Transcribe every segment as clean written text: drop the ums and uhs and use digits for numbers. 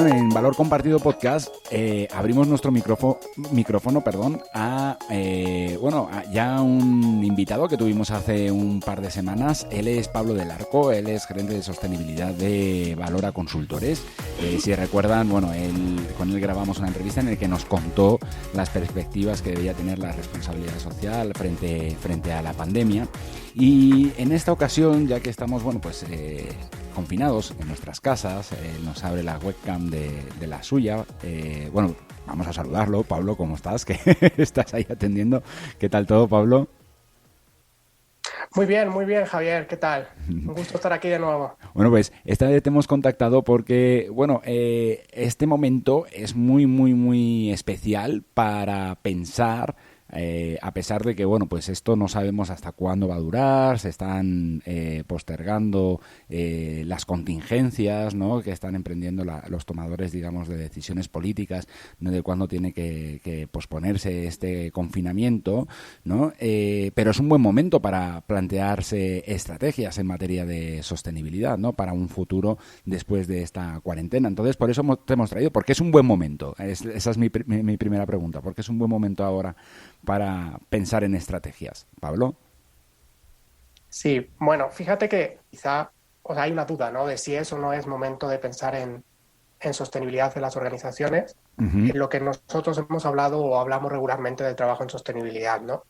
Bueno, en Valor Compartido Podcast abrimos nuestro micrófono a ya un invitado que tuvimos hace un par de semanas. Él es Pablo del Arco, él es gerente de sostenibilidad de Valora Consultores. Si recuerdan, con él grabamos una entrevista en la que nos contó las perspectivas que debía tener la responsabilidad social frente a la pandemia. Y en esta ocasión, ya que estamos confinados en nuestras casas, nos abre la webcam de la suya. Vamos a saludarlo. Pablo, ¿cómo estás? Que estás ahí atendiendo. ¿Qué tal todo, Pablo? Muy bien, Javier. ¿Qué tal? Un gusto estar aquí de nuevo. Bueno, pues esta vez te hemos contactado porque, este momento es muy, muy, muy especial para pensar. A pesar de que, esto no sabemos hasta cuándo va a durar, se están postergando las contingencias, ¿no?, que están emprendiendo los tomadores, digamos, de decisiones políticas, ¿no?, de cuándo tiene que posponerse este confinamiento, ¿no? Pero es un buen momento para plantearse estrategias en materia de sostenibilidad, ¿no?, para un futuro después de esta cuarentena. Entonces, por eso te hemos traído, porque es un buen momento. Esa es mi primera pregunta, porque es un buen momento ahora para pensar en estrategias. Pablo. Sí, bueno, fíjate que quizá hay una duda, ¿no?, de si es o no es momento de pensar en sostenibilidad de las organizaciones. Uh-huh. En lo que nosotros hemos hablado o hablamos regularmente del trabajo en sostenibilidad, ¿no?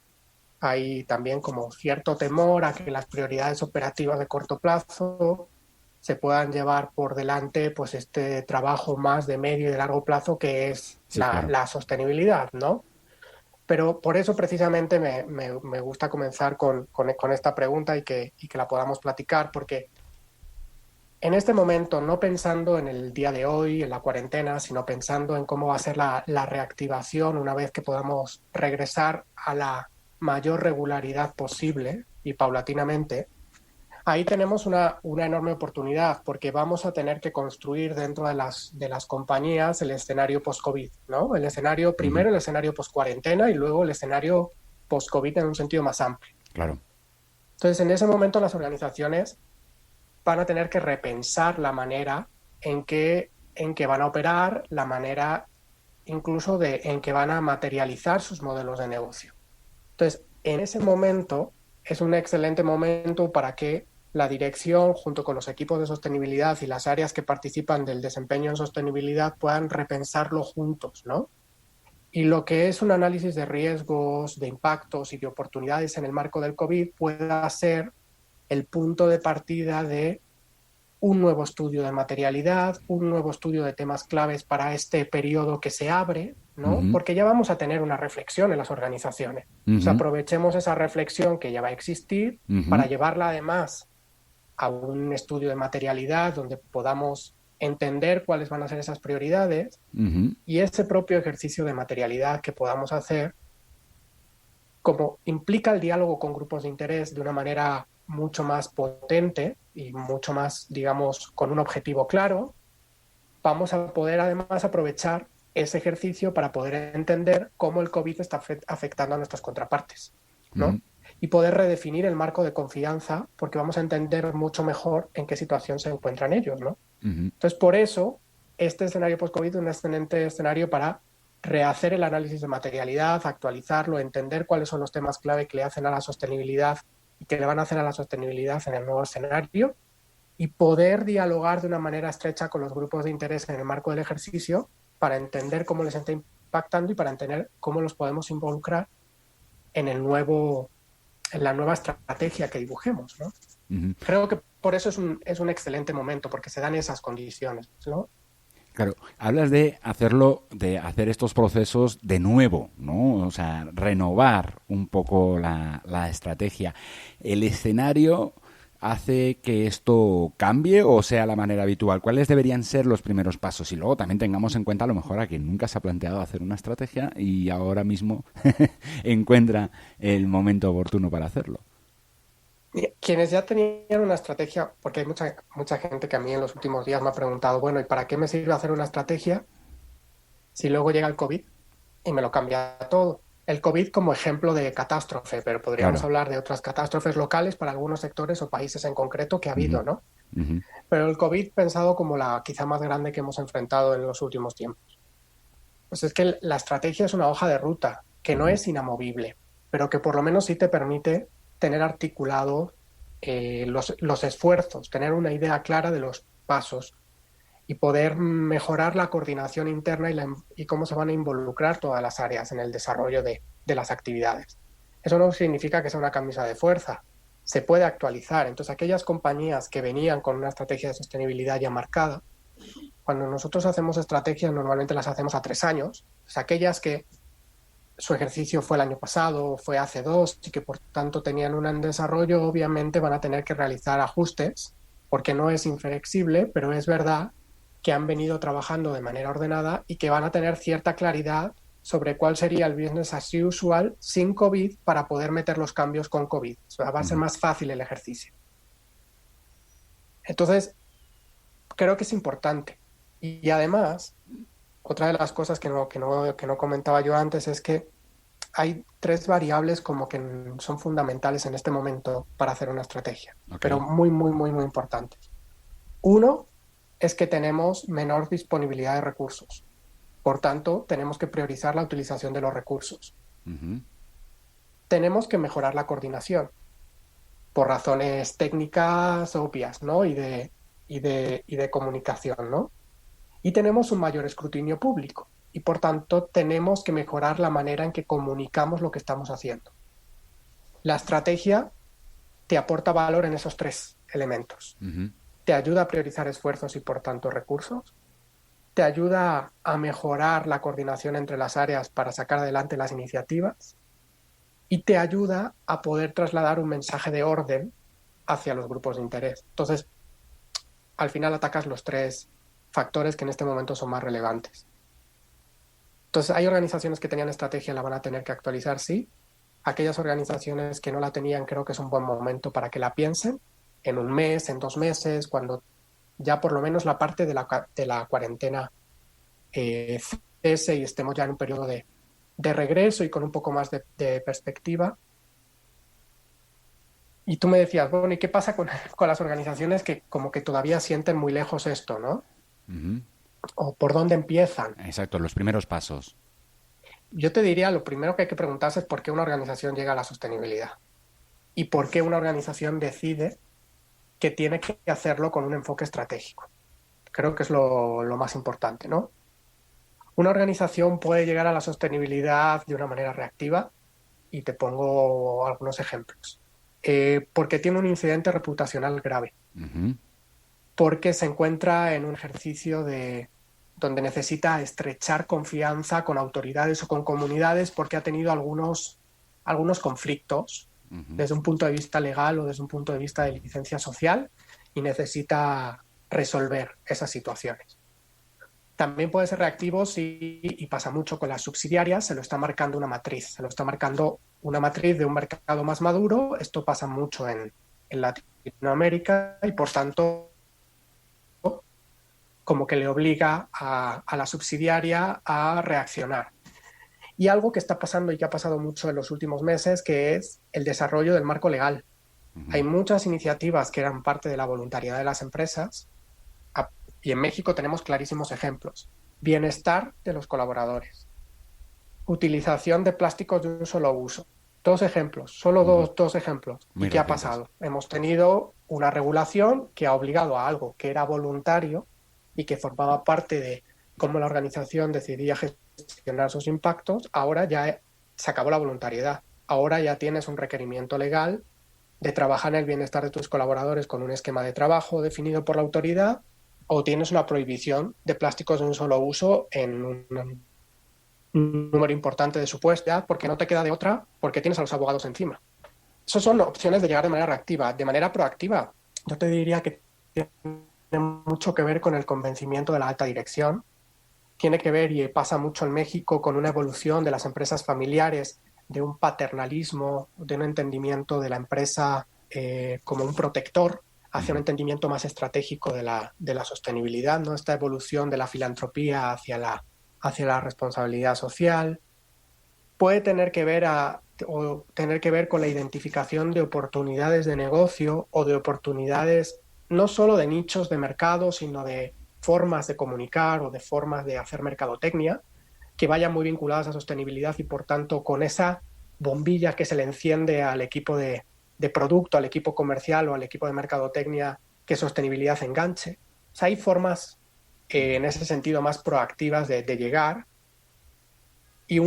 Hay también como cierto temor a que las prioridades operativas de corto plazo se puedan llevar por delante pues este trabajo más de medio y de largo plazo que es Sí, claro. la sostenibilidad, ¿no? Pero por eso precisamente me gusta comenzar con esta pregunta y que la podamos platicar, porque en este momento, no pensando en el día de hoy, en la cuarentena, sino pensando en cómo va a ser la reactivación una vez que podamos regresar a la mayor regularidad posible y paulatinamente, ahí tenemos una enorme oportunidad, porque vamos a tener que construir dentro de las compañías el escenario post-COVID, ¿no? El escenario, primero el escenario post-cuarentena y luego el escenario post-COVID en un sentido más amplio. Claro. Entonces, en ese momento las organizaciones van a tener que repensar la manera en que van a operar, la manera incluso en que van a materializar sus modelos de negocio. Entonces, en ese momento es un excelente momento para que la dirección, junto con los equipos de sostenibilidad y las áreas que participan del desempeño en sostenibilidad, puedan repensarlo juntos, ¿no? Y lo que es un análisis de riesgos, de impactos y de oportunidades en el marco del COVID pueda ser el punto de partida de un nuevo estudio de materialidad, un nuevo estudio de temas claves para este periodo que se abre, ¿no? Uh-huh. Porque ya vamos a tener una reflexión en las organizaciones. Uh-huh. O sea, aprovechemos esa reflexión que ya va a existir Uh-huh. para llevarla además a un estudio de materialidad donde podamos entender cuáles van a ser esas prioridades, Uh-huh. y ese propio ejercicio de materialidad que podamos hacer, como implica el diálogo con grupos de interés de una manera mucho más potente y mucho más, digamos, con un objetivo claro, vamos a poder además aprovechar ese ejercicio para poder entender cómo el COVID está afectando a nuestras contrapartes, ¿no? Uh-huh. Y poder redefinir el marco de confianza, porque vamos a entender mucho mejor en qué situación se encuentran ellos, ¿no? Uh-huh. Entonces, por eso, este escenario post-COVID es un excelente escenario para rehacer el análisis de materialidad, actualizarlo, entender cuáles son los temas clave que le hacen a la sostenibilidad y que le van a hacer a la sostenibilidad en el nuevo escenario, y poder dialogar de una manera estrecha con los grupos de interés en el marco del ejercicio para entender cómo les está impactando y para entender cómo los podemos involucrar en la nueva estrategia que dibujemos, ¿no? Uh-huh. Creo que por eso es un excelente momento, porque se dan esas condiciones, ¿no? Claro, hablas de hacer estos procesos de nuevo, ¿no? O sea, renovar un poco la estrategia. ¿El escenario hace que esto cambie o sea la manera habitual? ¿Cuáles deberían ser los primeros pasos? Y luego también tengamos en cuenta a lo mejor a quien nunca se ha planteado hacer una estrategia y ahora mismo encuentra el momento oportuno para hacerlo. Quienes ya tenían una estrategia, porque hay mucha gente que a mí en los últimos días me ha preguntado, bueno, ¿y para qué me sirve hacer una estrategia si luego llega el COVID y me lo cambia todo? El COVID como ejemplo de catástrofe, pero podríamos Claro. hablar de otras catástrofes locales para algunos sectores o países en concreto que ha habido, Uh-huh. ¿no? Ujú. Pero el COVID pensado como la quizá más grande que hemos enfrentado en los últimos tiempos. Pues es que la estrategia es una hoja de ruta que no Ujú. es inamovible, pero que por lo menos sí te permite tener articulado los esfuerzos, tener una idea clara de los pasos y poder mejorar la coordinación interna y cómo se van a involucrar todas las áreas en el desarrollo de las actividades. Eso no significa que sea una camisa de fuerza, se puede actualizar. Entonces, aquellas compañías que venían con una estrategia de sostenibilidad ya marcada, cuando nosotros hacemos estrategias, normalmente las hacemos a 3 años. O sea, aquellas que su ejercicio fue el año pasado, fue hace 2, y que por tanto tenían un desarrollo, obviamente van a tener que realizar ajustes, porque no es inflexible, pero es verdad que han venido trabajando de manera ordenada y que van a tener cierta claridad sobre cuál sería el business as usual sin COVID para poder meter los cambios con COVID. O sea, va a ser Ujú. más fácil el ejercicio. Entonces, creo que es importante. Y además, otra de las cosas que no comentaba yo antes es que hay 3 variables como que son fundamentales en este momento para hacer una estrategia, Ok. pero muy, muy, muy, muy importantes. Uno es que tenemos menor disponibilidad de recursos. Por tanto, tenemos que priorizar la utilización de los recursos. Ujú. Tenemos que mejorar la coordinación por razones técnicas obvias, ¿no? Y de comunicación, ¿no? Y tenemos un mayor escrutinio público. Y por tanto, tenemos que mejorar la manera en que comunicamos lo que estamos haciendo. La estrategia te aporta valor en esos 3 elementos. Ujú. Te ayuda a priorizar esfuerzos y por tanto recursos. Te ayuda a mejorar la coordinación entre las áreas para sacar adelante las iniciativas. Y te ayuda a poder trasladar un mensaje de orden hacia los grupos de interés. Entonces, al final atacas los 3 factores que en este momento son más relevantes. Entonces, hay organizaciones que tenían estrategia, la van a tener que actualizar, sí. Aquellas organizaciones que no la tenían, creo que es un buen momento para que la piensen en un mes, en 2 meses, cuando ya por lo menos la parte de la cuarentena cese y estemos ya en un periodo de regreso y con un poco más de perspectiva. Y tú me decías, bueno, ¿y qué pasa con las organizaciones que como que todavía sienten muy lejos esto, ¿no? Ujú. ¿O por dónde empiezan? Exacto, los primeros pasos. Yo te diría, lo primero que hay que preguntarse es por qué una organización llega a la sostenibilidad y por qué una organización decide que tiene que hacerlo con un enfoque estratégico. Creo que es lo más importante, ¿no? Una organización puede llegar a la sostenibilidad de una manera reactiva y te pongo algunos ejemplos. Porque tiene un incidente reputacional grave, Ujú. porque se encuentra en un ejercicio donde necesita estrechar confianza con autoridades o con comunidades porque ha tenido algunos conflictos Ujú. desde un punto de vista legal o desde un punto de vista de licencia social y necesita resolver esas situaciones. También puede ser reactivo y pasa mucho con las subsidiarias, se lo está marcando una matriz, se lo está marcando una matriz de un mercado más maduro. Esto pasa mucho en Latinoamérica y por tanto como que le obliga a la subsidiaria a reaccionar. Y algo que está pasando y que ha pasado mucho en los últimos meses, que es el desarrollo del marco legal. Hay Ujú. muchas iniciativas que eran parte de la voluntariedad de las empresas y en México tenemos clarísimos ejemplos. Bienestar de los colaboradores, utilización de plásticos de un solo uso. 2 ejemplos, solo Ujú. dos ejemplos. ¿Y Muy qué ha recientes. pasado? Hemos tenido una regulación que ha obligado a algo que era voluntario y que formaba parte de cómo la organización decidía gestionar sus impactos. Ahora ya se acabó la voluntariedad. Ahora ya tienes un requerimiento legal de trabajar en el bienestar de tus colaboradores con un esquema de trabajo definido por la autoridad o tienes una prohibición de plásticos de un solo uso en un número importante de supuestos, porque no te queda de otra, porque tienes a los abogados encima. Esas son opciones de llegar de manera reactiva. De manera proactiva, yo te diría que tiene mucho que ver con el convencimiento de la alta dirección. Tiene que ver, y pasa mucho en México, con una evolución de las empresas familiares, de un paternalismo, de un entendimiento de la empresa como un protector, hacia un Ujú. entendimiento más estratégico de la sostenibilidad, ¿no? Esta evolución de la filantropía hacia la responsabilidad social. Puede tener que ver con la identificación de oportunidades de negocio o de oportunidades no solo de nichos de mercado, sino de formas de comunicar o de formas de hacer mercadotecnia que vayan muy vinculadas a sostenibilidad y por tanto con esa bombilla que se le enciende al equipo de producto, al equipo comercial o al equipo de mercadotecnia que sostenibilidad enganche. O sea, hay formas en ese sentido más proactivas de llegar y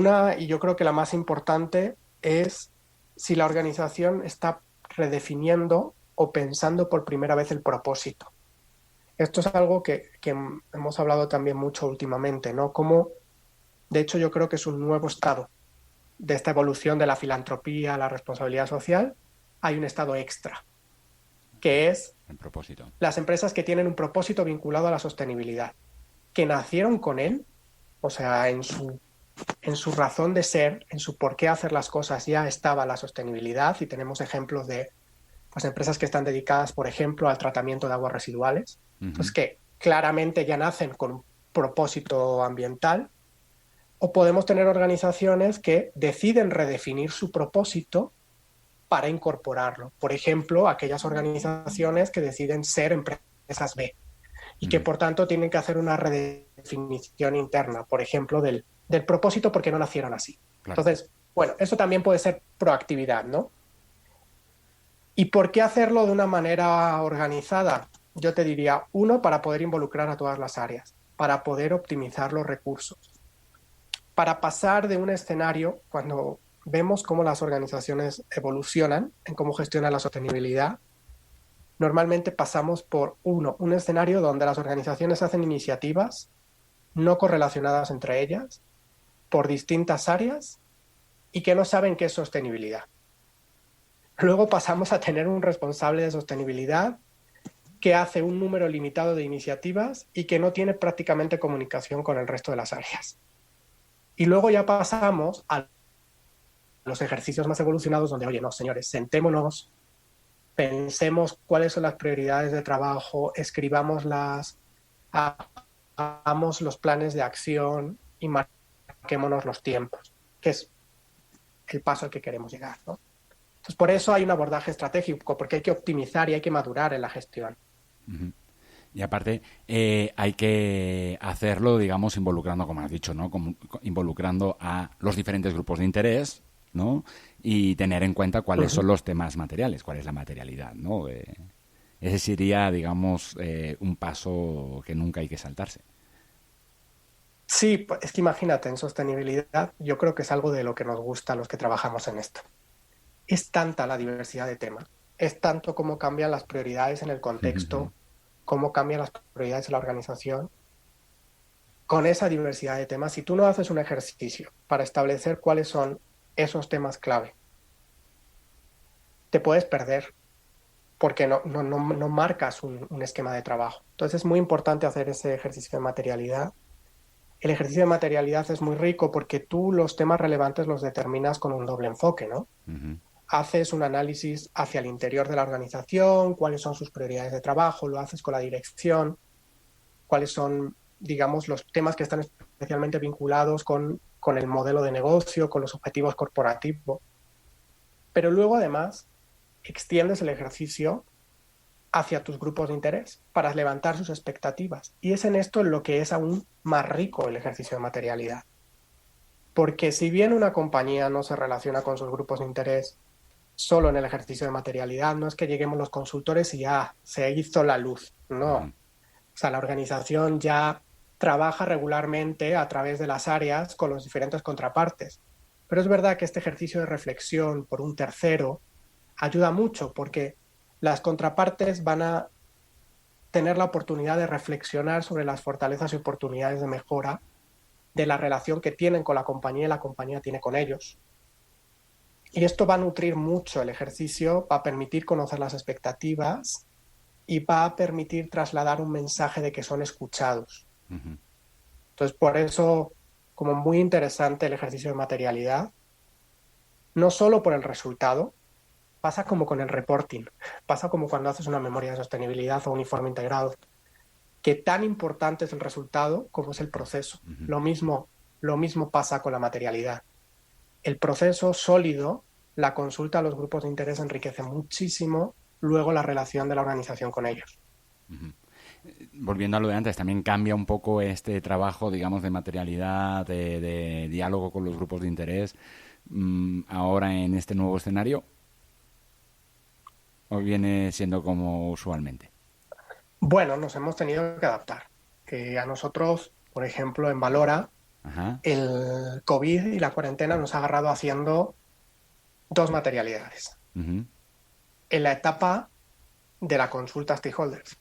yo creo que la más importante es si la organización está redefiniendo o pensando por primera vez el propósito. Esto es algo que hemos hablado también mucho últimamente, ¿no? Como, de hecho, yo creo que es un nuevo estado de esta evolución de la filantropía, la responsabilidad social. Hay un estado extra, que es El propósito. las empresas que tienen un propósito vinculado a la sostenibilidad, que nacieron con él, o sea, en su razón de ser, en su por qué hacer las cosas ya estaba la sostenibilidad y tenemos ejemplos de pues, empresas que están dedicadas, por ejemplo, al tratamiento de aguas residuales, pues que claramente ya nacen con un propósito ambiental, o podemos tener organizaciones que deciden redefinir su propósito para incorporarlo. Por ejemplo, aquellas organizaciones que deciden ser empresas B y que por tanto tienen que hacer una redefinición interna, por ejemplo, del propósito porque no nacieron así. Claro. Entonces, bueno, eso también puede ser proactividad, ¿no? ¿Y por qué hacerlo de una manera organizada? Yo te diría, uno, para poder involucrar a todas las áreas, para poder optimizar los recursos, para pasar de un escenario, cuando vemos cómo las organizaciones evolucionan en cómo gestionan la sostenibilidad, normalmente pasamos por, uno, un escenario donde las organizaciones hacen iniciativas no correlacionadas entre ellas, por distintas áreas, y que no saben qué es sostenibilidad. Luego pasamos a tener un responsable de sostenibilidad que hace un número limitado de iniciativas y que no tiene prácticamente comunicación con el resto de las áreas. Y luego ya pasamos a los ejercicios más evolucionados donde, oye, no, señores, sentémonos, pensemos cuáles son las prioridades de trabajo, escribámoslas, hagamos los planes de acción y marquémonos los tiempos, que es el paso al que queremos llegar, ¿no? Entonces, por eso hay un abordaje estratégico, porque hay que optimizar y hay que madurar en la gestión. Y aparte, hay que hacerlo, digamos, involucrando, como has dicho, ¿no? Involucrando a los diferentes grupos de interés, ¿no? Y tener en cuenta cuáles son los temas materiales, cuál es la materialidad, ¿no? Ese sería, digamos, un paso que nunca hay que saltarse. Sí, es que imagínate, en sostenibilidad, yo creo que es algo de lo que nos gusta a los que trabajamos en esto. Es tanta la diversidad de temas, es tanto cómo cambian las prioridades en el contexto, cómo cambian las prioridades en la organización. Con esa diversidad de temas, si tú no haces un ejercicio para establecer cuáles son esos temas clave, te puedes perder porque no marcas un esquema de trabajo. Entonces es muy importante hacer ese ejercicio de materialidad. El ejercicio de materialidad es muy rico porque tú los temas relevantes los determinas con un doble enfoque, ¿no? Haces un análisis hacia el interior de la organización, cuáles son sus prioridades de trabajo, lo haces con la dirección, cuáles son, digamos, los temas que están especialmente vinculados con el modelo de negocio, con los objetivos corporativos. Pero luego, además, extiendes el ejercicio hacia tus grupos de interés para levantar sus expectativas. Y es en esto en lo que es aún más rico el ejercicio de materialidad. Porque si bien una compañía no se relaciona con sus grupos de interés solo en el ejercicio de materialidad, no es que lleguemos los consultores y ya se hizo la luz, no. O sea, la organización ya trabaja regularmente a través de las áreas con los diferentes contrapartes. Pero es verdad que este ejercicio de reflexión por un tercero ayuda mucho porque las contrapartes van a tener la oportunidad de reflexionar sobre las fortalezas y oportunidades de mejora de la relación que tienen con la compañía y la compañía tiene con ellos. Y esto va a nutrir mucho el ejercicio, va a permitir conocer las expectativas y va a permitir trasladar un mensaje de que son escuchados. Entonces, por eso, como muy interesante el ejercicio de materialidad, no solo por el resultado, pasa como con el reporting, pasa como cuando haces una memoria de sostenibilidad o un informe integrado, que tan importante es el resultado como es el proceso. Lo mismo pasa con la materialidad. El proceso sólido, la consulta a los grupos de interés enriquece muchísimo luego la relación de la organización con ellos. Ujú. Volviendo a lo de antes, también cambia un poco este trabajo, digamos, de materialidad, de diálogo con los grupos de interés, ahora en este nuevo escenario, o viene siendo como usualmente. Bueno, nos hemos tenido que adaptar. Que a nosotros, por ejemplo, en Valora, Ajá. el COVID y la cuarentena nos ha agarrado haciendo dos materialidades. Ujú. En la etapa de la consulta a stakeholders.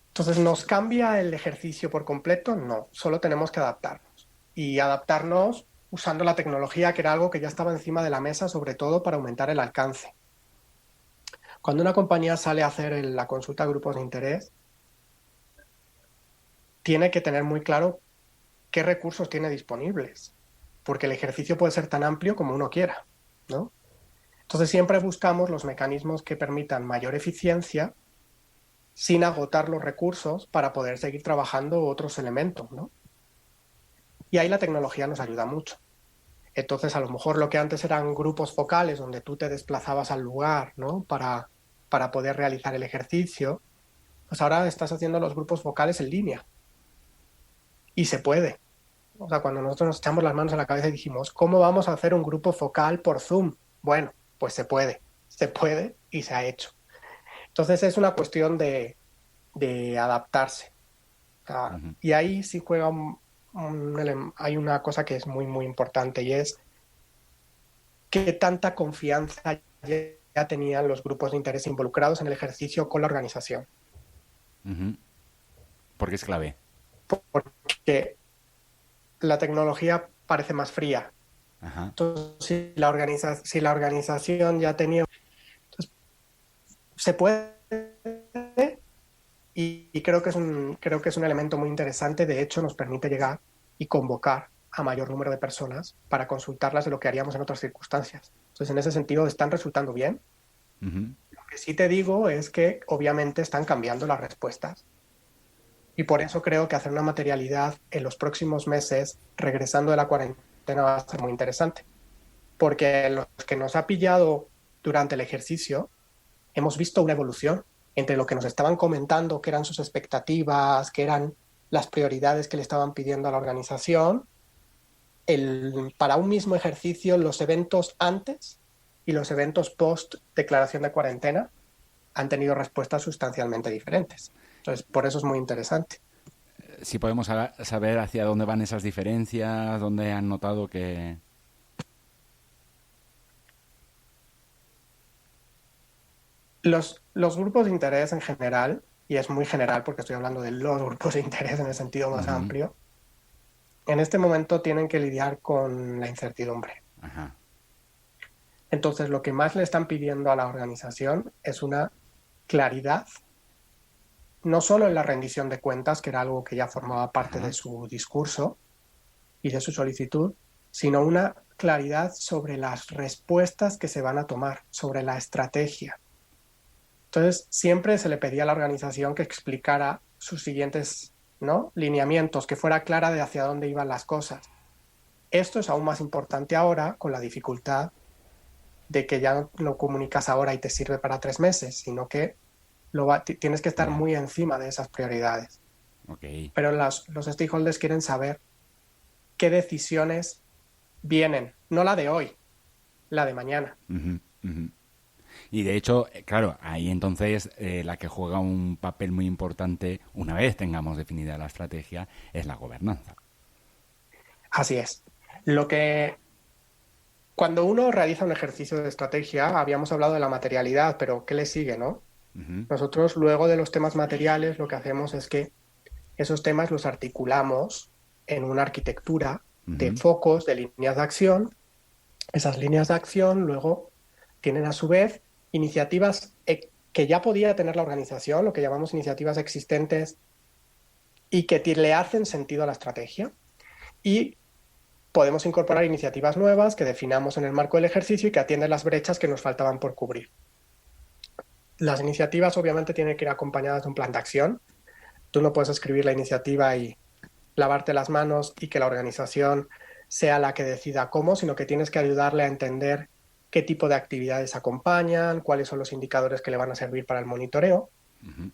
Entonces, ¿nos cambia el ejercicio por completo? No, solo tenemos que adaptarnos. Y adaptarnos usando la tecnología, que era algo que ya estaba encima de la mesa, sobre todo para aumentar el alcance. Cuando una compañía sale a hacer la consulta a grupos de interés, tiene que tener muy claro qué recursos tiene disponibles, porque el ejercicio puede ser tan amplio como uno quiera, ¿no? Entonces siempre buscamos los mecanismos que permitan mayor eficiencia sin agotar los recursos para poder seguir trabajando otros elementos, ¿no? Y ahí la tecnología nos ayuda mucho. Entonces, a lo mejor lo que antes eran grupos focales donde tú te desplazabas al lugar, ¿no? Para poder realizar el ejercicio, pues ahora estás haciendo los grupos focales en línea. Y se puede. O sea, cuando nosotros nos echamos las manos a la cabeza y dijimos, ¿cómo vamos a hacer un grupo focal por Zoom? Bueno, pues se puede y se ha hecho. Entonces es una cuestión de adaptarse. O sea, Ujú. y ahí sí juega hay una cosa que es muy, muy importante y es qué tanta confianza ya tenían los grupos de interés involucrados en el ejercicio con la organización. Ujú. Porque es clave. Porque la tecnología parece más fría. Ajá. Entonces, si la organización ya tenía, entonces, se puede y creo que es un elemento muy interesante. De hecho, nos permite llegar y convocar a mayor número de personas para consultarlas de lo que haríamos en otras circunstancias. Entonces, en ese sentido, están resultando bien. Ujú. Lo que sí te digo es que obviamente están cambiando las respuestas. Y por eso creo que hacer una materialidad en los próximos meses, regresando de la cuarentena, va a ser muy interesante. Porque los que nos ha pillado durante el ejercicio, hemos visto una evolución entre lo que nos estaban comentando, que eran sus expectativas, que eran las prioridades que le estaban pidiendo a la organización, para un mismo ejercicio, los eventos antes y los eventos post declaración de cuarentena han tenido respuestas sustancialmente diferentes. Entonces, por eso es muy interesante. Si podemos saber hacia dónde van esas diferencias, dónde han notado que... Los grupos de interés en general, y es muy general porque estoy hablando de los grupos de interés en el sentido más Ujú. amplio, en este momento tienen que lidiar con la incertidumbre. Ajá. Entonces, lo que más le están pidiendo a la organización es una claridad, no solo en la rendición de cuentas, que era algo que ya formaba parte de Ajá. su discurso y de su solicitud, sino una claridad sobre las respuestas que se van a tomar, sobre la estrategia. Entonces, siempre se le pedía a la organización que explicara sus siguientes, ¿no?, lineamientos, que fuera clara de hacia dónde iban las cosas. Esto es aún más importante ahora con la dificultad de que ya no lo comunicas ahora y te sirve para 3 meses, sino que tienes que estar Ya. muy encima de esas prioridades. Ok. Pero los stakeholders quieren saber qué decisiones vienen, no la de hoy, la de mañana. Ujú. Ujú. Y de hecho, claro, ahí entonces la que juega un papel muy importante, una vez tengamos definida la estrategia, es la gobernanza. Así es. Lo que Cuando uno realiza un ejercicio de estrategia, habíamos hablado de la materialidad, pero ¿qué le sigue, no? Ujú. Nosotros, luego de los temas materiales, lo que hacemos es que esos temas los articulamos en una arquitectura de Ujú. focos, de líneas de acción. Esas líneas de acción luego tienen a su vez iniciativas que ya podía tener la organización, lo que llamamos iniciativas existentes, y que le hacen sentido a la estrategia. Y podemos incorporar iniciativas nuevas que definamos en el marco del ejercicio y que atienden las brechas que nos faltaban por cubrir. Las iniciativas obviamente tienen que ir acompañadas de un plan de acción. Tú no puedes escribir la iniciativa y lavarte las manos y que la organización sea la que decida cómo, sino que tienes que ayudarle a entender qué tipo de actividades acompañan, cuáles son los indicadores que le van a servir para el monitoreo. Ujú.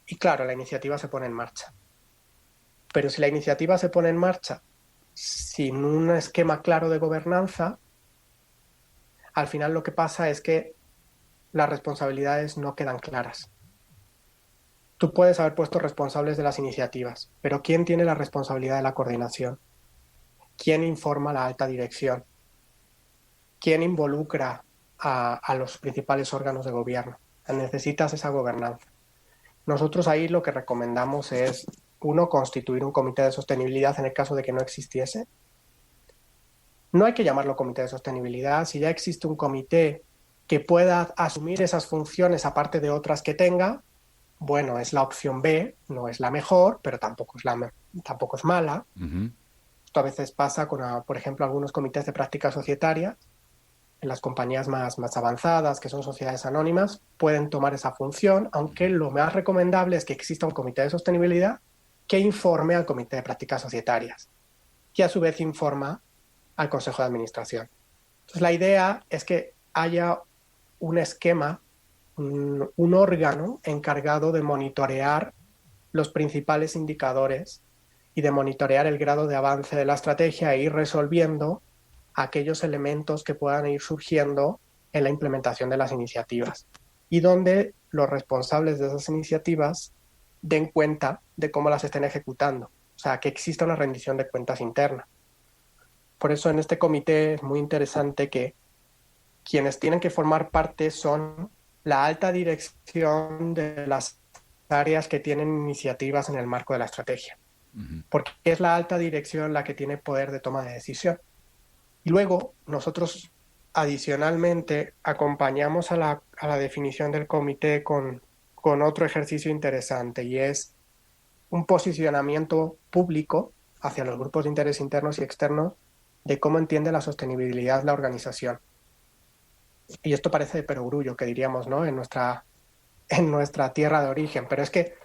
Y claro, la iniciativa se pone en marcha. Pero si la iniciativa se pone en marcha sin un esquema claro de gobernanza, al final lo que pasa es que las responsabilidades no quedan claras. Tú puedes haber puesto responsables de las iniciativas, pero ¿quién tiene la responsabilidad de la coordinación? ¿Quién informa a la alta dirección? ¿Quién involucra a los principales órganos de gobierno? Necesitas esa gobernanza. Nosotros ahí lo que recomendamos es, uno, constituir un comité de sostenibilidad en el caso de que no existiese. No hay que llamarlo comité de sostenibilidad. Si ya existe un comité que pueda asumir esas funciones aparte de otras que tenga, bueno, es la opción B, no es la mejor, pero tampoco es mala. Ujú. Esto a veces pasa con, por ejemplo, algunos comités de prácticas societarias. En las compañías más avanzadas, que son sociedades anónimas, pueden tomar esa función, aunque lo más recomendable es que exista un comité de sostenibilidad que informe al comité de prácticas societarias, que a su vez informa al consejo de administración. Entonces, la idea es que haya un esquema, un órgano encargado de monitorear los principales indicadores y de monitorear el grado de avance de la estrategia e ir resolviendo aquellos elementos que puedan ir surgiendo en la implementación de las iniciativas y donde los responsables de esas iniciativas den cuenta de cómo las estén ejecutando. O sea, que exista una rendición de cuentas interna. Por eso en este comité es muy interesante que quienes tienen que formar parte son la alta dirección de las áreas que tienen iniciativas en el marco de la estrategia, Ujú. porque es la alta dirección la que tiene poder de toma de decisión. Y luego nosotros adicionalmente acompañamos a la definición del comité con otro ejercicio interesante y es un posicionamiento público hacia los grupos de interés internos y externos de cómo entiende la sostenibilidad la organización. Y esto parece de perogrullo, que diríamos, ¿no? En nuestra tierra de origen. Pero es que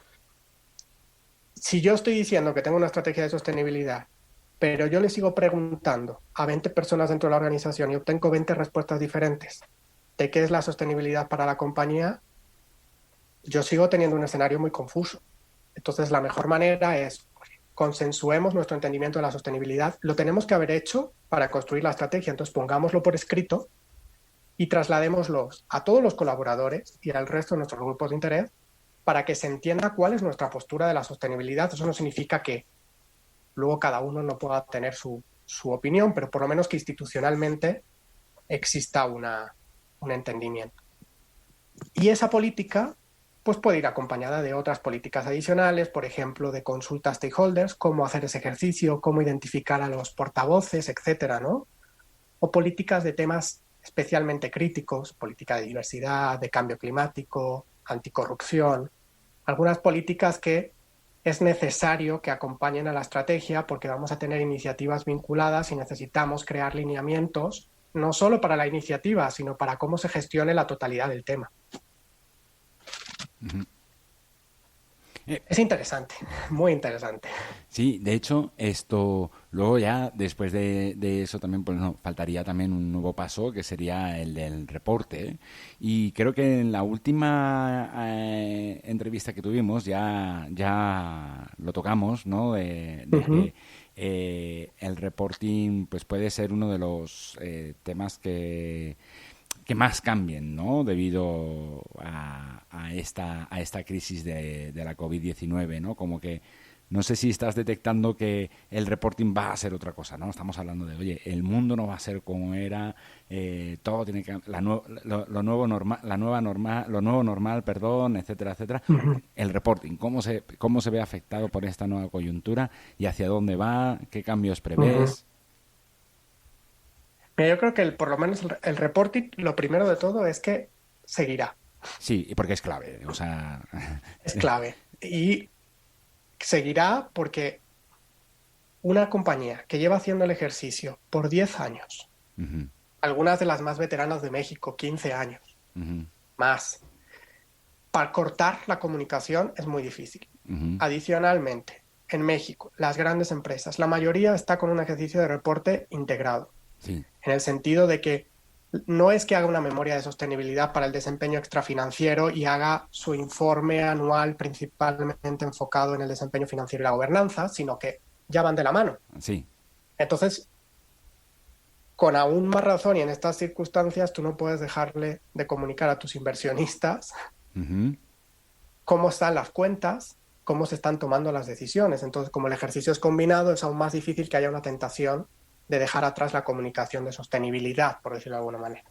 si yo estoy diciendo que tengo una estrategia de sostenibilidad, pero yo le sigo preguntando a 20 personas dentro de la organización y obtengo 20 respuestas diferentes de qué es la sostenibilidad para la compañía, yo sigo teniendo un escenario muy confuso. Entonces, la mejor manera es consensuemos nuestro entendimiento de la sostenibilidad. Lo tenemos que haber hecho para construir la estrategia, entonces pongámoslo por escrito y trasladémoslo a todos los colaboradores y al resto de nuestros grupos de interés para que se entienda cuál es nuestra postura de la sostenibilidad. Eso no significa que luego cada uno no pueda tener su opinión, pero por lo menos que institucionalmente exista un entendimiento. Y esa política pues puede ir acompañada de otras políticas adicionales, por ejemplo, de consulta a stakeholders, cómo hacer ese ejercicio, cómo identificar a los portavoces, etcétera, ¿no? O políticas de temas especialmente críticos, política de diversidad, de cambio climático, anticorrupción, algunas políticas que es necesario que acompañen a la estrategia porque vamos a tener iniciativas vinculadas y necesitamos crear lineamientos, no solo para la iniciativa, sino para cómo se gestione la totalidad del tema. Ujú. Eh, Es interesante, muy interesante. Sí, de hecho, esto, luego ya, después de eso también, pues no, faltaría también un nuevo paso, que sería el del reporte. ¿Eh? Y creo que en la última entrevista que tuvimos ya lo tocamos, ¿no? De Uh-huh. que el reporting, pues puede ser uno de los temas que más cambien, ¿no? Debido a esta crisis de la COVID-19, ¿no? Como que no sé si estás detectando que el reporting va a ser otra cosa, ¿no? Estamos hablando de, oye, el mundo no va a ser como era, todo tiene que lo nuevo normal, lo nuevo normal, perdón, etcétera, etcétera. Uh-huh. El reporting, cómo se ve afectado por esta nueva coyuntura y hacia dónde va, qué cambios Uh-huh. prevés. Mira, yo creo que por lo menos el reporting, lo primero de todo es que seguirá, Sí, y porque es clave, o sea, es clave. Y seguirá porque una compañía que lleva haciendo el ejercicio por 10 años, ujú, algunas de las más veteranas de México, 15 años, ujú, más, para cortar la comunicación es muy difícil. ujú, Adicionalmente, en México, las grandes empresas, la mayoría está con un ejercicio de reporte integrado, sí, en el sentido de que no es que haga una memoria de sostenibilidad para el desempeño extrafinanciero y haga su informe anual principalmente enfocado en el desempeño financiero y la gobernanza, sino que ya van de la mano. Sí. Entonces, con aún más razón y en estas circunstancias, tú no puedes dejarle de comunicar a tus inversionistas Ujú. cómo están las cuentas, cómo se están tomando las decisiones. Entonces, como el ejercicio es combinado, es aún más difícil que haya una tentación de dejar atrás la comunicación de sostenibilidad, por decirlo de alguna manera.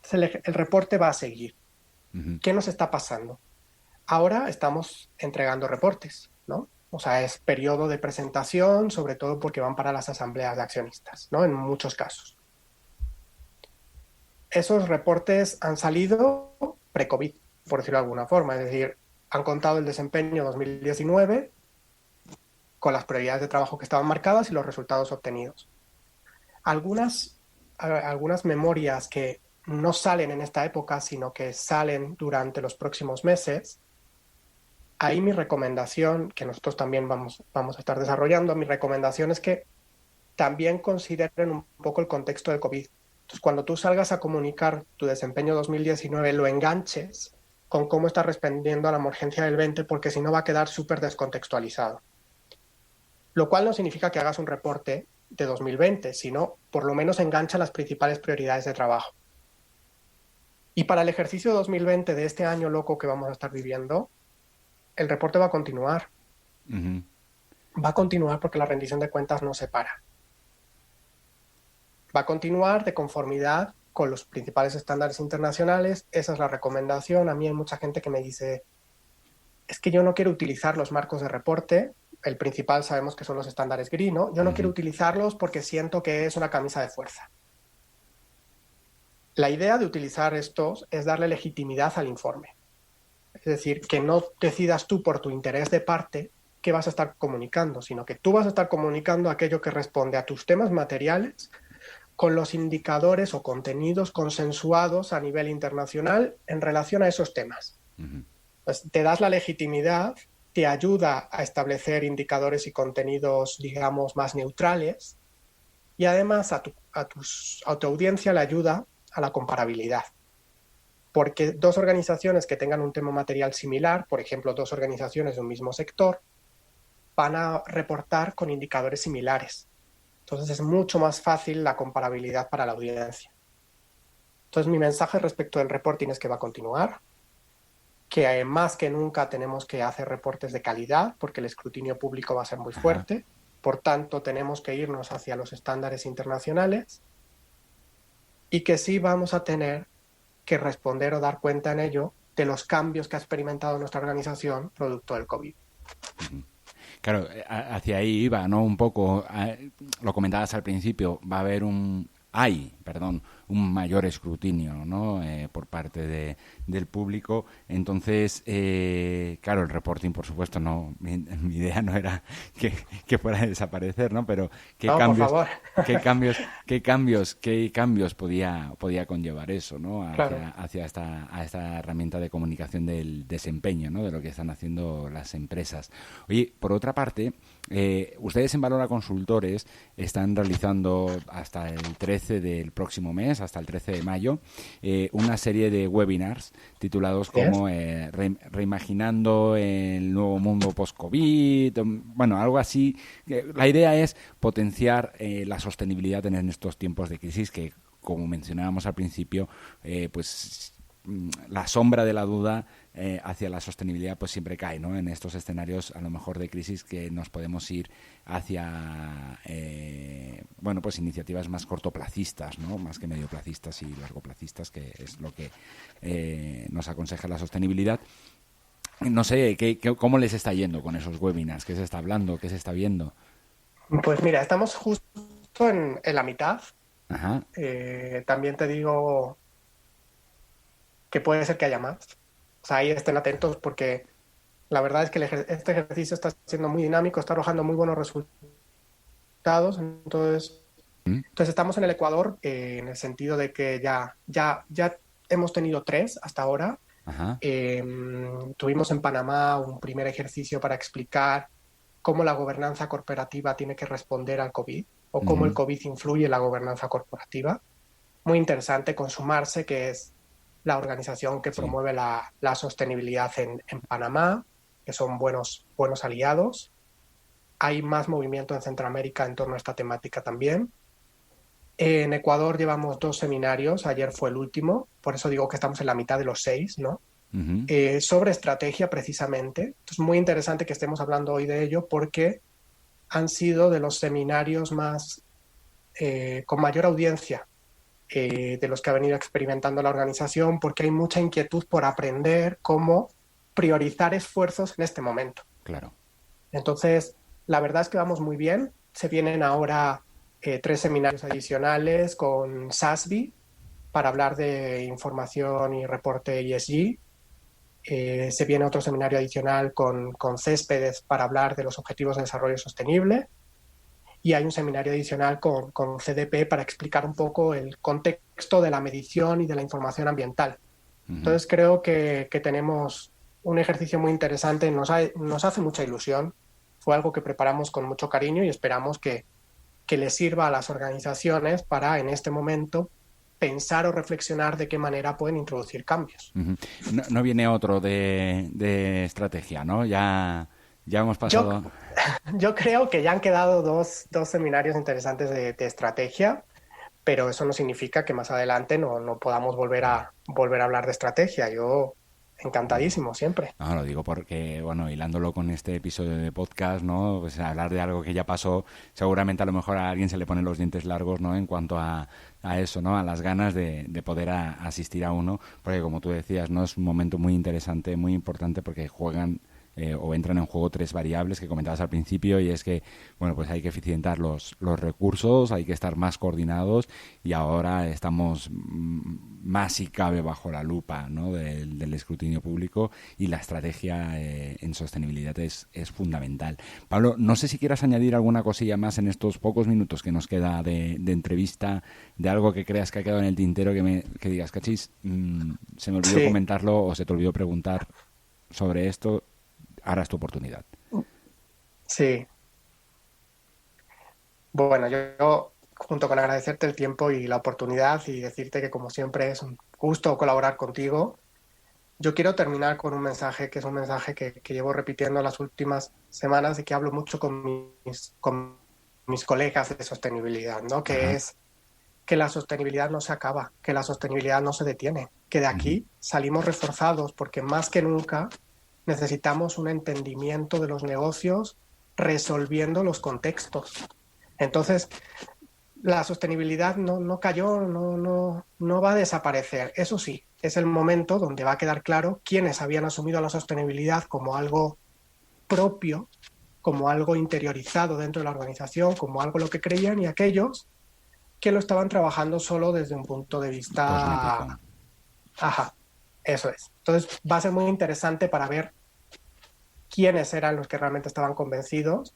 Entonces, el reporte va a seguir. Ujú. ¿Qué nos está pasando? Ahora estamos entregando reportes, ¿no? O sea, es periodo de presentación, sobre todo porque van para las asambleas de accionistas, ¿no? En muchos casos. Esos reportes han salido pre-COVID, por decirlo de alguna forma, es decir, han contado el desempeño 2019 con las prioridades de trabajo que estaban marcadas y los resultados obtenidos. Algunas memorias que no salen en esta época, sino que salen durante los próximos meses, ahí mi recomendación, que nosotros también vamos a estar desarrollando, mi recomendación es que también consideren un poco el contexto del COVID. Entonces, cuando tú salgas a comunicar tu desempeño 2019, lo enganches con cómo estás respondiendo a la emergencia del 20, porque si no va a quedar súper descontextualizado. Lo cual no significa que hagas un reporte de 2020, sino por lo menos engancha las principales prioridades de trabajo. Y para el ejercicio 2020 de este año loco que vamos a estar viviendo, el reporte va a continuar. Ujú. Va a continuar porque la rendición de cuentas no se para. Va a continuar de conformidad con los principales estándares internacionales. Esa es la recomendación. A mí hay mucha gente que me dice, es que yo no quiero utilizar los marcos de reporte. El principal sabemos que son los estándares GRI, ¿no? Yo no quiero utilizarlos porque siento que es una camisa de fuerza. La idea de utilizar estos es darle legitimidad al informe. Es decir, que no decidas tú por tu interés de parte qué vas a estar comunicando, sino que tú vas a estar comunicando aquello que responde a tus temas materiales con los indicadores o contenidos consensuados a nivel internacional en relación a esos temas. Ujú. Pues te das la legitimidad, te ayuda a establecer indicadores y contenidos, digamos, más neutrales y además a tu audiencia le ayuda a la comparabilidad. Porque dos organizaciones que tengan un tema material similar, por ejemplo, dos organizaciones de un mismo sector, van a reportar con indicadores similares. Entonces es mucho más fácil la comparabilidad para la audiencia. Entonces mi mensaje respecto del reporting es que va a continuar, que más que nunca tenemos que hacer reportes de calidad porque el escrutinio público va a ser muy Ajá. fuerte. Por tanto, tenemos que irnos hacia los estándares internacionales y que sí vamos a tener que responder o dar cuenta en ello de los cambios que ha experimentado nuestra organización producto del COVID. Claro, hacia ahí iba, ¿no? Un poco, lo comentabas al principio, va a haber un mayor escrutinio, ¿no? Por parte del público. Entonces, claro, el reporting, por supuesto, no, mi idea no era que fuera a desaparecer, ¿no? Pero qué No, por cambios, favor. qué cambios podía conllevar eso, ¿no? Claro. Hacia esta herramienta de comunicación del desempeño, ¿no? De lo que están haciendo las empresas. Oye, por otra parte, ustedes en Valora Consultores están realizando hasta el 13 del próximo mes, hasta el 13 de mayo, una serie de webinars titulados como Reimaginando el nuevo mundo post-COVID, bueno, algo así. La idea es potenciar la sostenibilidad en estos tiempos de crisis que, como mencionábamos al principio, pues la sombra de la duda hacia la sostenibilidad pues siempre cae, ¿no? En estos escenarios a lo mejor de crisis que nos podemos ir hacia bueno, pues iniciativas más cortoplacistas, ¿no? Más que medioplacistas y largoplacistas, que es lo que nos aconseja la sostenibilidad. No sé, ¿cómo les está yendo con esos webinars? ¿Qué se está hablando? ¿Qué se está viendo? Pues mira, estamos justo en la mitad. Ajá. También te digo que puede ser que haya más. O sea, ahí estén atentos porque la verdad es que este ejercicio está siendo muy dinámico, está arrojando muy buenos resultados. Entonces estamos en el Ecuador en el sentido de que ya hemos tenido 3 hasta ahora. Ajá. Tuvimos en Panamá un primer ejercicio para explicar cómo la gobernanza corporativa tiene que responder al COVID o cómo el COVID influye en la gobernanza corporativa. muy interesante con Sumarse, que es la organización que Sí. promueve la sostenibilidad en Panamá, que son buenos aliados. Hay más movimiento en Centroamérica en torno a esta temática también. En Ecuador llevamos 2 seminarios, ayer fue el último, por eso digo que estamos en la mitad de los 6, ¿no? Ujú. Sobre estrategia precisamente. Entonces, muy interesante que estemos hablando hoy de ello porque han sido de los seminarios más con mayor audiencia de los que ha venido experimentando la organización, porque hay mucha inquietud por aprender cómo priorizar esfuerzos en este momento. Claro. Entonces, la verdad es que vamos muy bien. Se vienen ahora 3 seminarios adicionales con SASB para hablar de información y reporte ESG. Se viene otro seminario adicional con Céspedes para hablar de los objetivos de desarrollo sostenible. Y hay un seminario adicional con CDP para explicar un poco el contexto de la medición y de la información ambiental. Ujú. Entonces creo que tenemos un ejercicio muy interesante, nos hace mucha ilusión, fue algo que preparamos con mucho cariño y esperamos que les sirva a las organizaciones para en este momento pensar o reflexionar de qué manera pueden introducir cambios. Ujú. No, no viene otro de estrategia, ¿no? Ya hemos Yo, pasado. yo creo que ya han quedado dos seminarios interesantes de estrategia, pero eso no significa que más adelante no podamos volver a hablar de estrategia. Yo encantadísimo siempre. No, lo digo porque, bueno, hilándolo con este episodio de podcast, ¿no? Pues hablar de algo que ya pasó, seguramente a lo mejor a alguien se le ponen los dientes largos, ¿no? En cuanto a eso, ¿no? A las ganas de poder asistir a uno, porque como tú decías, ¿no? Es un momento muy interesante, muy importante, porque juegan o entran en juego 3 variables que comentabas al principio, y es que, bueno, pues hay que eficientar los recursos, hay que estar más coordinados, y ahora estamos más si cabe bajo la lupa, ¿no? del escrutinio público, y la estrategia en sostenibilidad es fundamental. Pablo, no sé si quieras añadir alguna cosilla más en estos pocos minutos que nos queda de entrevista, de algo que creas que ha quedado en el tintero, que digas, cachis, se me olvidó Sí, comentarlo o se te olvidó preguntar sobre esto. Ahora es tu oportunidad. sí. Bueno, yo junto con agradecerte el tiempo y la oportunidad y decirte que como siempre es un gusto colaborar contigo, yo quiero terminar con un mensaje que es un mensaje que llevo repitiendo las últimas semanas y que hablo mucho con mis colegas de sostenibilidad, ¿no? Que Ajá. es que la sostenibilidad no se acaba, que la sostenibilidad no se detiene, que de Uh-huh. aquí salimos reforzados porque más que nunca necesitamos un entendimiento de los negocios resolviendo los contextos. Entonces, la sostenibilidad no cayó, no va a desaparecer. Eso sí, es el momento donde va a quedar claro quiénes habían asumido la sostenibilidad como algo propio, como algo interiorizado dentro de la organización, como algo lo que creían, y aquellos que lo estaban trabajando solo desde un punto de Cosmético. vista, ajá, eso es. Entonces va a ser muy interesante para ver quiénes eran los que realmente estaban convencidos,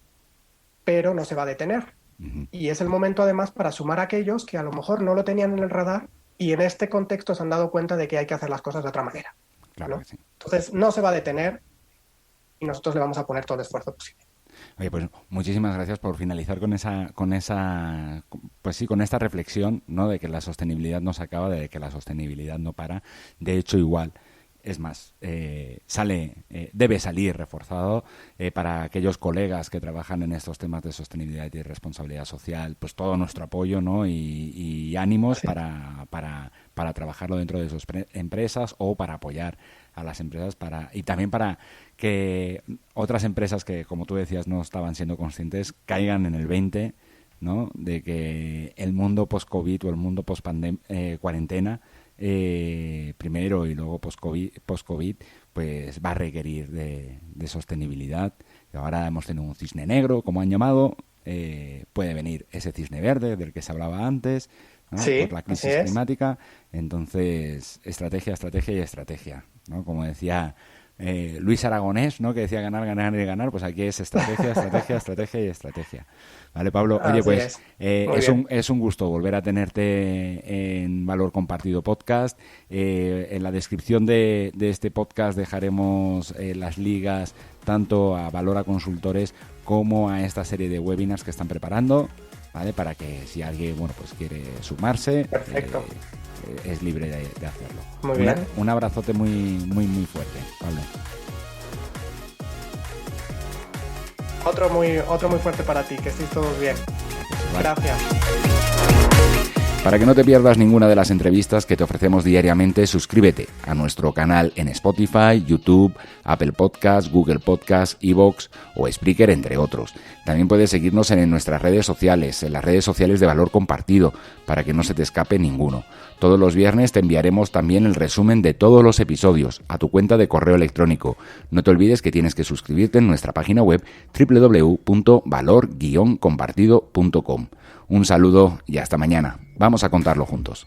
pero no se va a detener. Uh-huh. Y es el momento además para sumar a aquellos que a lo mejor no lo tenían en el radar y en este contexto se han dado cuenta de que hay que hacer las cosas de otra manera, Claro que ¿no? sí. Entonces no se va a detener y nosotros le vamos a poner todo el esfuerzo posible. Oye, pues muchísimas gracias por finalizar pues sí, con esta reflexión, ¿no? De que la sostenibilidad no se acaba, de que la sostenibilidad no para. De hecho, igual, es más, debe salir reforzado para aquellos colegas que trabajan en estos temas de sostenibilidad y responsabilidad social, pues todo nuestro apoyo, ¿no? Y ánimos Sí, para trabajarlo dentro de sus empresas, o para apoyar a las empresas y también para que otras empresas que, como tú decías, no estaban siendo conscientes, caigan en el 20, ¿no? De que el mundo post-COVID o el mundo post-cuarentena, primero y luego post-COVID, pues va a requerir de sostenibilidad. Y ahora hemos tenido un cisne negro, como han llamado. Puede venir ese cisne verde del que se hablaba antes, ¿no? Por sí, la así crisis es. climática. Entonces, estrategia, estrategia y estrategia, ¿no? Como decía Luis Aragonés, ¿no? Que decía ganar, ganar y ganar. Pues aquí es estrategia, estrategia, estrategia y estrategia. Vale, Pablo. Oye, Así pues es. Muy es bien. un gusto volver a tenerte en Valor Compartido Podcast. En la descripción de este podcast dejaremos las ligas tanto a Valora Consultores como a esta serie de webinars que están preparando. ¿vale? Para que si alguien, bueno, pues quiere sumarse, Perfecto. Es libre de hacerlo. Muy bien. Un abrazote muy, muy, muy fuerte, Pablo. Otro muy fuerte para ti, que estéis todos bien. Gracias. Para que no te pierdas ninguna de las entrevistas que te ofrecemos diariamente, suscríbete a nuestro canal en Spotify, YouTube, Apple Podcasts, Google Podcasts, iVoox o Spreaker, entre otros. También puedes seguirnos en nuestras redes sociales, en las redes sociales de Valor Compartido, para que no se te escape ninguno. Todos los viernes te enviaremos también el resumen de todos los episodios a tu cuenta de correo electrónico. No te olvides que tienes que suscribirte en nuestra página web www.valor-compartido.com. Un saludo y hasta mañana. Vamos a contarlo juntos.